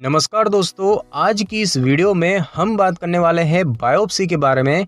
नमस्कार दोस्तों, आज की इस वीडियो में हम बात करने वाले हैं बायोप्सी के बारे में।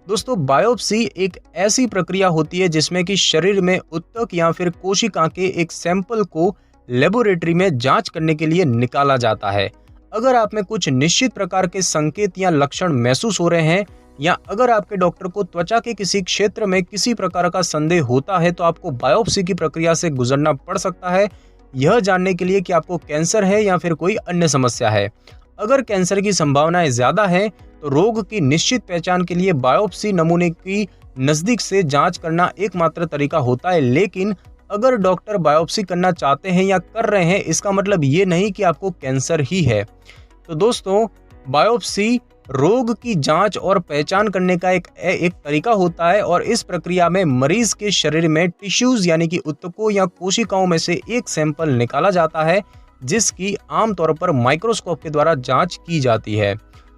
दोस्तों, बायोप्सी एक ऐसी प्रक्रिया होती है जिसमें कि शरीर में ऊतक या फिर कोशिका के एक सैंपल को लेबोरेटरी में जांच करने के लिए निकाला जाता है। अगर आप में कुछ निश्चित प्रकार के संकेत या लक्षण महसूस हो रहे हैं या अगर आपके डॉक्टर को त्वचा के किसी क्षेत्र में किसी प्रकार का संदेह होता है तो आपको बायोप्सी की प्रक्रिया से गुजरना पड़ सकता है, यह जानने के लिए कि आपको कैंसर है या फिर कोई अन्य समस्या है। अगर कैंसर की संभावनाएं ज्यादा हैं तो रोग की निश्चित पहचान के लिए बायोप्सी नमूने की नजदीक से जांच करना एकमात्र तरीका होता है। लेकिन अगर डॉक्टर बायोप्सी करना चाहते हैं या कर रहे हैं, इसका मतलब ये नहीं कि आपको कैंसर ही है। तो दोस्तों, बायोप्सी रोग की जांच और पहचान करने का एक तरीका होता है और इस प्रक्रिया में मरीज के शरीर में टिश्यूज यानी कि ऊतकों या कोशिकाओं में से एक सैंपल निकाला जाता है, जिसकी आमतौर पर माइक्रोस्कोप के द्वारा जांच की जाती है।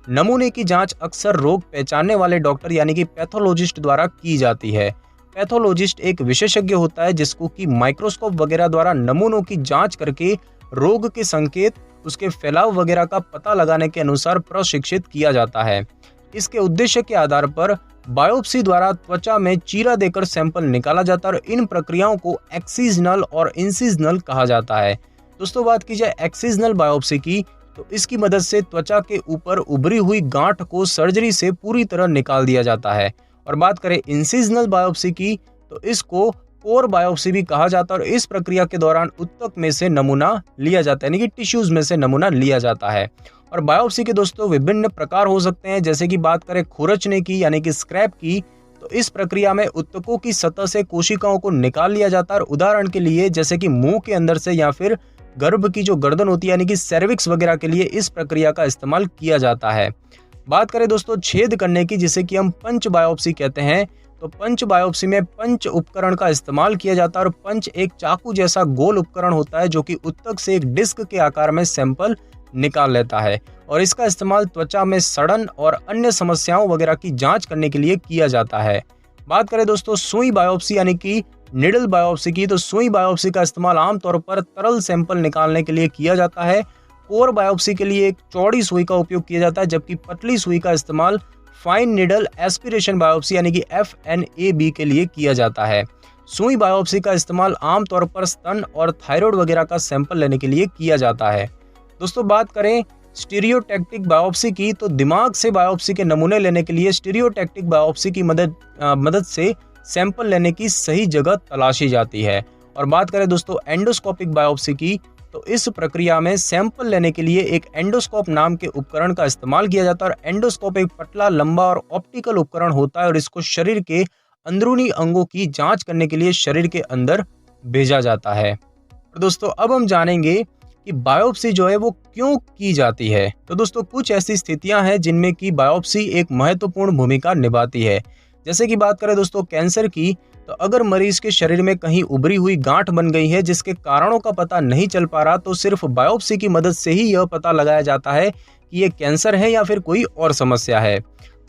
नमूने की जांच अक्सर रोग पहचानने वाले डॉक्टर यानी कि पैथोलॉजिस्ट द्वारा की जाती है। पैथोलॉजिस्ट एक विशेषज्ञ होता है जिसको कि माइक्रोस्कोप वगैरह द्वारा नमूनों की जांच करके रोग के संकेत, उसके फैलाव वगैरह का पता लगाने के अनुसार प्रशिक्षित किया जाता है। इसके उद्देश्य के आधार पर बायोप्सी द्वारा त्वचा में चीरा देकर सैंपल निकाला जाता है और इन प्रक्रियाओं को एक्सिजनल और इंसिजनल कहा जाता है। दोस्तों, बात की जाए एक्सिजनल बायोप्सी की तो इसकी मदद से त्वचा के ऊपर उभरी हुई गांठ को सर्जरी से पूरी तरह निकाल दिया जाता है। और बात करें इंसिजनल बायोप्सी की तो इसको कोर बायोप्सी भी कहा जाता है और इस प्रक्रिया के दौरान ऊतक में से नमूना लिया जाता है, यानी कि टिश्यूज में से नमूना लिया जाता है। और बायोप्सी के दोस्तों विभिन्न प्रकार हो सकते हैं, जैसे कि बात करें खुरचने की यानी कि स्क्रैप की तो इस प्रक्रिया में ऊतकों की सतह से कोशिकाओं को निकाल लिया जाता है। और उदाहरण के लिए जैसे कि मुंह के अंदर से या फिर गर्भ की जो गर्दन होती है यानी कि सर्विक्स वगैरह के लिए इस प्रक्रिया का इस्तेमाल किया जाता है। बात करें दोस्तों छेद करने की, जिसे कि हम पंच बायोप्सी कहते हैं, तो पंच बायोप्सी में पंच उपकरण का इस्तेमाल किया जाता है और पंच एक चाकू जैसा गोल उपकरण होता है जो कि ऊतक से एक डिस्क के आकार में सैंपल निकाल लेता है और इसका इस्तेमाल त्वचा में सड़न और अन्य समस्याओं वगैरह की जांच करने के लिए किया जाता है। बात करें दोस्तों सुई बायोप्सी यानी कि निडल बायोप्सी की, तो सुई बायोप्सी का इस्तेमाल आमतौर पर तरल सैंपल निकालने के लिए किया जाता है। कोर बायोप्सी के लिए एक चौड़ी सुई का उपयोग किया जाता है, जबकि पतली सुई का इस्तेमाल फाइन निडल एस्पिरेशन बायोप्सी यानी कि FNAB के लिए किया जाता है। सुई बायोप्सी का इस्तेमाल आमतौर पर स्तन और थायराइड वगैरह का सैंपल लेने के लिए किया जाता है। दोस्तों, बात करें स्टीरियोटैक्टिक बायोप्सी की तो दिमाग से बायोप्सी के नमूने लेने के लिए स्टीरियोटैक्टिक बायोप्सी की मदद से सैंपल लेने की सही जगह तलाशी जाती है। और बात करें दोस्तों एंडोस्कोपिक बायोप्सी की तो इस प्रक्रिया में सैंपल लेने के लिए एक एंडोस्कोप नाम के उपकरण का इस्तेमाल किया जाता है और एंडोस्कोप एक पतला, लंबा और ऑप्टिकल उपकरण होता है और इसको शरीर के अंदरूनी अंगों की जांच करने के लिए शरीर के अंदर भेजा जाता है। और दोस्तों, अब हम जानेंगे कि बायोप्सी जो है वो क्यों की जाती है। तो दोस्तों, कुछ ऐसी स्थितियां हैं जिनमें कि बायोप्सी एक महत्वपूर्ण भूमिका निभाती है। जैसे कि बात करें दोस्तों कैंसर की, तो अगर मरीज के शरीर में कहीं उभरी हुई गांठ बन गई है जिसके कारणों का पता नहीं चल पा रहा, तो सिर्फ बायोप्सी की मदद से ही यह पता लगाया जाता है कि ये कैंसर है या फिर कोई और समस्या है।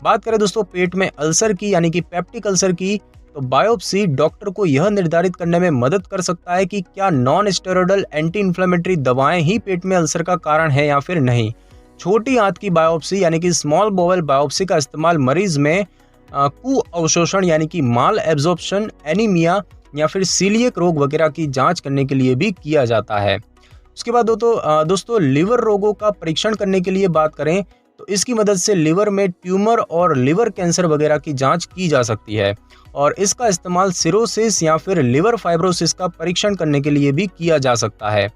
बात करें दोस्तों पेट में अल्सर की यानी कि पेप्टिक अल्सर की, तो बायोप्सी डॉक्टर को यह निर्धारित करने में मदद कर सकता है कि क्या नॉन स्टेरॉयडल एंटी इन्फ्लेमेटरी दवाएं ही पेट में अल्सर का कारण है या फिर नहीं। छोटी आंत की बायोप्सी यानी कि स्मॉल बोवेल बायोप्सी का इस्तेमाल मरीज में कुअवशोषण यानी कि माल एब्जॉर्प्शन, एनीमिया या फिर सीलिएक रोग वगैरह की जांच करने के लिए भी किया जाता है। उसके बाद दोस्तों लिवर रोगों का परीक्षण करने के लिए बात करें तो इसकी मदद से लिवर में ट्यूमर और लिवर कैंसर वगैरह की जांच की जा सकती है और इसका इस्तेमाल सिरोसिस या फिर लिवर फाइब्रोसिस का परीक्षण करने के लिए भी किया जा सकता है।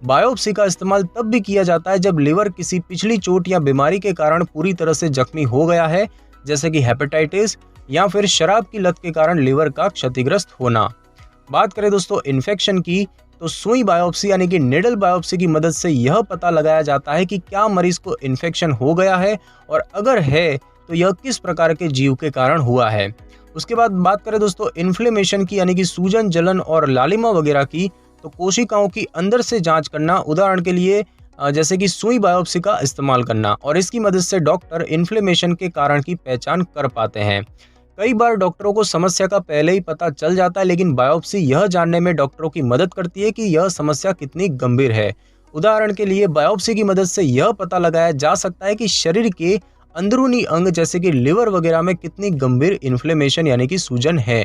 बायोप्सी का इस्तेमाल तब भी किया जाता है जब लिवर किसी पिछली चोट या बीमारी के कारण पूरी तरह से जख्मी हो गया है, जैसे कि हेपेटाइटिस या फिर शराब की लत के कारण लिवर का क्षतिग्रस्त होना। बात करें दोस्तों इन्फेक्शन की, तो सुई बायोप्सी यानी कि निडल बायोप्सी की मदद से यह पता लगाया जाता है कि क्या मरीज को इन्फेक्शन हो गया है और अगर है तो यह किस प्रकार के जीव के कारण हुआ है। उसके बाद बात करें दोस्तों इन्फ्लेमेशन की यानी कि सूजन, जलन और लालिमा वगैरह की, तो कोशिकाओं की अंदर से जांच करना, उदाहरण के लिए जैसे कि सुई बायोप्सी का इस्तेमाल करना और इसकी मदद से डॉक्टर इन्फ्लेमेशन के कारण की पहचान कर पाते हैं। कई बार डॉक्टरों को समस्या का पहले ही पता चल जाता है, लेकिन बायोप्सी यह जानने में डॉक्टरों की मदद करती है कि यह समस्या कितनी गंभीर है उदाहरण के लिए बायोप्सी की मदद से यह पता लगाया जा सकता है कि शरीर के अंदरूनी अंग जैसे कि लिवर वगैरह में कितनी गंभीर इन्फ्लेमेशन यानी कि सूजन है।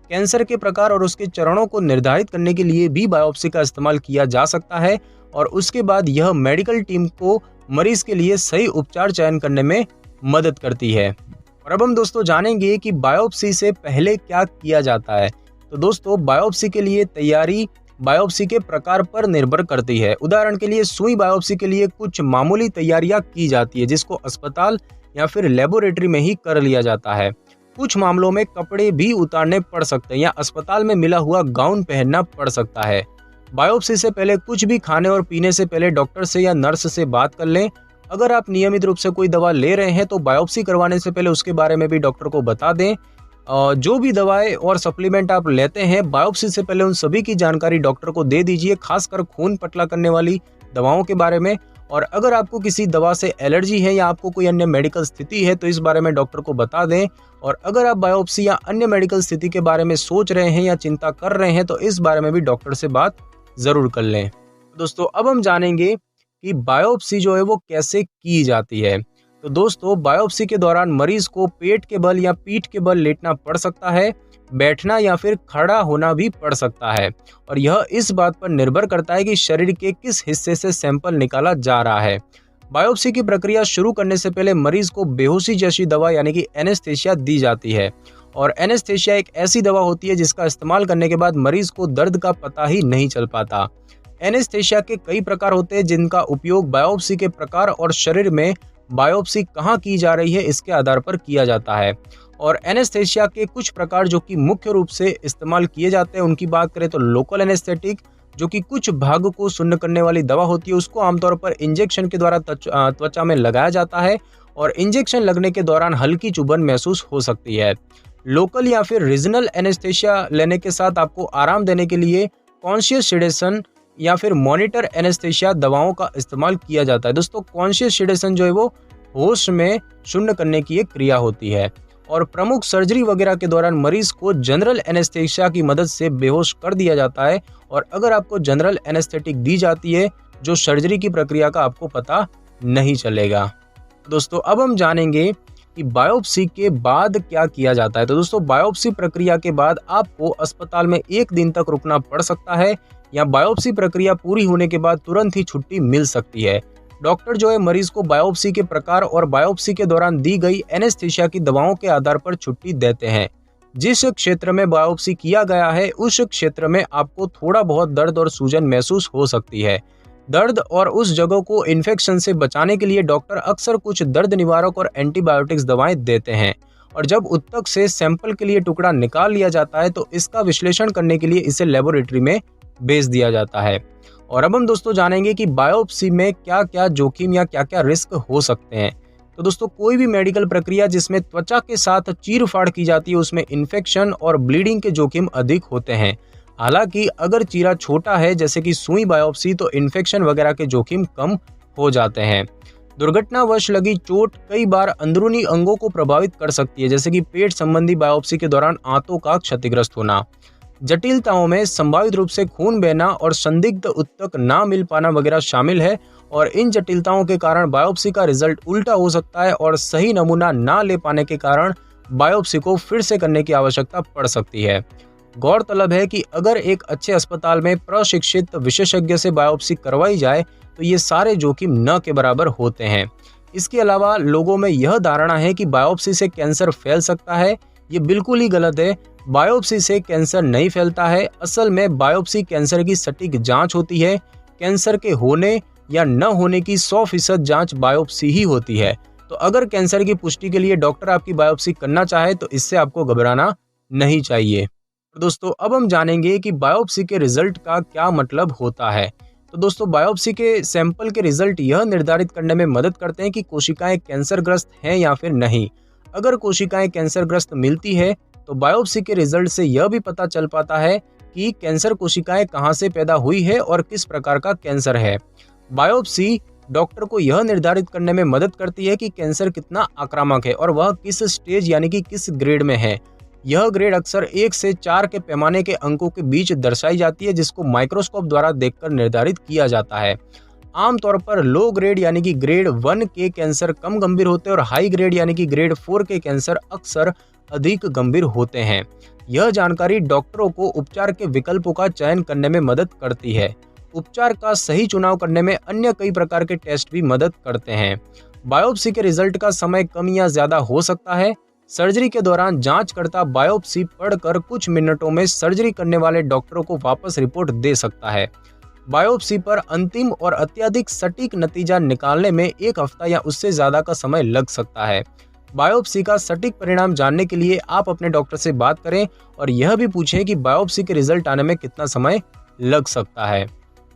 कैंसर के प्रकार और उसके चरणों को निर्धारित करने के लिए भी बायोप्सी का इस्तेमाल किया जा सकता है और उसके बाद यह मेडिकल टीम को मरीज के लिए सही उपचार चयन करने में मदद करती है। और अब हम दोस्तों जानेंगे कि बायोप्सी से पहले क्या किया जाता है। तो दोस्तों बायोप्सी के लिए तैयारी बायोप्सी के प्रकार पर निर्भर करती है। उदाहरण के लिए सुई बायोप्सी के लिए कुछ मामूली तैयारियां की जाती है जिसको अस्पताल या फिर लेबोरेटरी में ही कर लिया जाता है। कुछ मामलों में कपड़े भी उतारने पड़ सकते हैं या अस्पताल में मिला हुआ गाउन पहनना पड़ सकता है। बायोप्सी से पहले कुछ भी खाने और पीने से पहले डॉक्टर से या नर्स से बात कर लें। अगर आप नियमित रूप से कोई दवा ले रहे हैं तो बायोप्सी करवाने से पहले उसके बारे में भी डॉक्टर को बता दें। जो भी दवाएं और सप्लीमेंट आप लेते हैं बायोप्सी से पहले उन सभी की जानकारी डॉक्टर को दे दीजिए, खासकर खून पतला करने वाली दवाओं के बारे में। और अगर आपको किसी दवा से एलर्जी है या आपको कोई अन्य मेडिकल स्थिति है तो इस बारे में डॉक्टर को बता दें। और अगर आप बायोप्सी या अन्य मेडिकल स्थिति के बारे में सोच रहे हैं या चिंता कर रहे हैं तो इस बारे में भी डॉक्टर से बात जरूर कर लें। दोस्तों अब हम जानेंगे कि बायोप्सी जो है वो कैसे की जाती है। तो दोस्तों बायोप्सी के दौरान मरीज को पेट के बल या पीठ के बल लेटना पड़ सकता है, बैठना या फिर खड़ा होना भी पड़ सकता है और यह इस बात पर निर्भर करता है कि शरीर के किस हिस्से से सैंपल निकाला जा रहा है। बायोप्सी की प्रक्रिया शुरू करने से पहले मरीज को बेहोशी जैसी दवा यानी कि एनेस्थेसिया दी जाती है और एनेस्थेसिया एक ऐसी दवा होती है जिसका इस्तेमाल करने के बाद मरीज को दर्द का पता ही नहीं चल पाता। एनेस्थेसिया के कई प्रकार होते हैं जिनका उपयोग बायोप्सी के प्रकार और शरीर में बायोप्सी कहाँ की जा रही है इसके आधार पर किया जाता है। और एनेस्थेसिया के कुछ प्रकार जो कि मुख्य रूप से इस्तेमाल किए जाते हैं उनकी बात करें तो लोकल एनेस्थेटिक जो कि कुछ भाग को शून्य करने वाली दवा होती है, उसको आमतौर पर इंजेक्शन के द्वारा त्वचा में लगाया जाता है और इंजेक्शन लगने के दौरान हल्की चुभन महसूस हो सकती है। लोकल या फिर रीजनल एनेस्थेसिया लेने के साथ आपको आराम देने के लिए कॉन्शियस सेडेशन या फिर मॉनिटर एनेस्थेसिया दवाओं का इस्तेमाल किया जाता है। दोस्तों कॉन्शियस सेडेशन जो है वो होश में शून्य करने की एक क्रिया होती है और प्रमुख सर्जरी वगैरह के दौरान मरीज को जनरल एनेस्थेसिया की मदद से बेहोश कर दिया जाता है और अगर आपको जनरल एनेस्थेटिक दी जाती है जो सर्जरी की प्रक्रिया का आपको पता नहीं चलेगा। दोस्तों अब हम जानेंगे कि बायोप्सी के बाद क्या किया जाता है। तो दोस्तों बायोप्सी प्रक्रिया के बाद आपको अस्पताल में 1 दिन तक रुकना पड़ सकता है या बायोप्सी प्रक्रिया पूरी होने के बाद तुरंत ही छुट्टी मिल सकती है। डॉक्टर जो है मरीज को बायोप्सी के प्रकार और बायोप्सी के दौरान दी गई एनेस्थेसिया की दवाओं के आधार पर छुट्टी देते हैं। जिस क्षेत्र में बायोप्सी किया गया है उस क्षेत्र में आपको थोड़ा बहुत दर्द और सूजन महसूस हो सकती है। दर्द और उस जगह को इन्फेक्शन से बचाने के लिए डॉक्टर अक्सर कुछ दर्द निवारक और एंटीबायोटिक्स दवाएं देते हैं और जब ऊतक से सैंपल के लिए टुकड़ा निकाल लिया जाता है तो इसका विश्लेषण करने के लिए इसे लेबोरेटरी में भेज दिया जाता है। और अब हम दोस्तों जानेंगे कि बायोप्सी में क्या क्या जोखिम या क्या क्या रिस्क हो सकते हैं। तो दोस्तों कोई भी मेडिकल प्रक्रिया जिसमें त्वचा के साथ चीरफाड़ की जाती है उसमें इन्फेक्शन और ब्लीडिंग के जोखिम अधिक होते हैं। हालांकि अगर चीरा छोटा है जैसे कि सुई बायोप्सी तो इन्फेक्शन वगैरह के जोखिम कम हो जाते हैं। दुर्घटनावश लगी चोट कई बार अंदरूनी अंगों को प्रभावित कर सकती है जैसे कि पेट संबंधी बायोप्सी के दौरान आंतों का क्षतिग्रस्त होना। जटिलताओं में संभावित रूप से खून बहना और संदिग्ध ऊतक ना मिल पाना वगैरह शामिल है और इन जटिलताओं के कारण बायोप्सी का रिजल्ट उल्टा हो सकता है और सही नमूना ना ले पाने के कारण बायोप्सी को फिर से करने की आवश्यकता पड़ सकती है। गौरतलब है कि अगर एक अच्छे अस्पताल में प्रशिक्षित विशेषज्ञ से बायोप्सी करवाई जाए तो ये सारे जोखिम न के बराबर होते हैं। इसके अलावा लोगों में यह धारणा है कि बायोप्सी से कैंसर फैल सकता है, ये बिल्कुल ही गलत है। बायोप्सी से कैंसर नहीं फैलता है। असल में बायोप्सी कैंसर की सटीक जांच होती है। कैंसर के होने या न होने की 100% जांच बायोप्सी ही होती है। तो अगर कैंसर की पुष्टि के लिए डॉक्टर आपकी बायोप्सी करना चाहे तो इससे आपको घबराना नहीं चाहिए। तो दोस्तों अब हम जानेंगे कि बायोप्सी के रिजल्ट का क्या मतलब होता है। तो दोस्तों बायोप्सी के सैंपल के रिजल्ट यह निर्धारित करने में मदद करते हैं कि कोशिकाएं कैंसरग्रस्त हैं या फिर नहीं। अगर कोशिकाएं कैंसरग्रस्त मिलती है तो बायोप्सी के रिजल्ट से यह भी पता चल पाता है कि कैंसर कोशिकाएं कहां से पैदा हुई है और किस प्रकार का कैंसर है। बायोप्सी डॉक्टर को यह निर्धारित करने में मदद करती है कि कैंसर कितना आक्रामक है और वह किस स्टेज यानी कि किस ग्रेड में है। यह ग्रेड अक्सर 1 से 4 के पैमाने के अंकों के बीच दर्शाई जाती है जिसको माइक्रोस्कोप द्वारा देखकर निर्धारित किया जाता है। आमतौर पर लो ग्रेड यानी कि ग्रेड 1 के कैंसर कम गंभीर होते हैं और हाई ग्रेड यानी कि ग्रेड 4 के कैंसर अक्सर अधिक गंभीर होते हैं। यह जानकारी डॉक्टरों को उपचार के विकल्पों का चयन करने में मदद करती है। उपचार का सही चुनाव करने में अन्य कई प्रकार के टेस्ट भी मदद करते हैं। बायोप्सी के रिजल्ट का समय कम या ज्यादा हो सकता है। सर्जरी के दौरान जांचकर्ता बायोप्सी पढ़कर कुछ मिनटों में सर्जरी करने वाले डॉक्टरों को वापस रिपोर्ट दे सकता है। बायोप्सी पर अंतिम और अत्यधिक सटीक नतीजा निकालने में 1 हफ्ता या उससे ज्यादा का समय लग सकता है। बायोप्सी का सटीक परिणाम जानने के लिए आप अपने डॉक्टर से बात करें और यह भी पूछें कि बायोप्सी के रिजल्ट आने में कितना समय लग सकता है।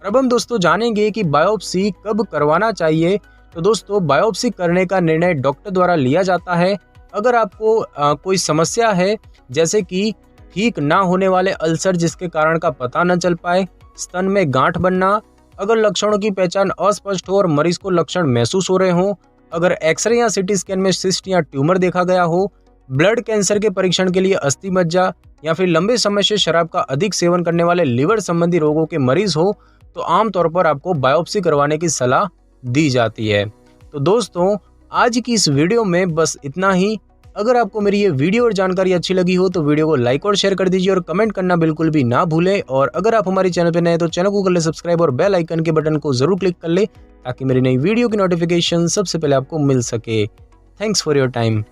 अब हम दोस्तों जानेंगे कि बायोप्सी कब करवाना चाहिए। तो दोस्तों बायोप्सी करने का निर्णय डॉक्टर द्वारा लिया जाता है। अगर आपको कोई समस्या है, जैसे कि ठीक ना होने वाले अल्सर जिसके कारण का पता न चल पाए, स्तन में गांठ बनना, अगर लक्षणों की पहचान अस्पष्ट हो और मरीज को लक्षण महसूस हो रहे हों, अगर एक्सरे या सिटी स्कैन में सिस्ट या ट्यूमर देखा गया हो, ब्लड कैंसर के परीक्षण के लिए अस्थि मज्जा, या फिर लंबे समय से शराब का अधिक सेवन करने वाले लिवर संबंधी रोगों के मरीज हो, तो आमतौर पर आपको बायोप्सी करवाने की सलाह दी जाती है। तो दोस्तों आज की इस वीडियो में बस इतना ही। अगर आपको मेरी ये वीडियो और जानकारी अच्छी लगी हो तो वीडियो को लाइक और शेयर कर दीजिए और कमेंट करना बिल्कुल भी ना भूलें। और अगर आप हमारे चैनल पर नए हैं तो चैनल को कर ले सब्सक्राइब और बेल आइकन के बटन को जरूर क्लिक कर ले ताकि मेरी नई वीडियो की नोटिफिकेशन सबसे पहले आपको मिल सके। Thanks for your time.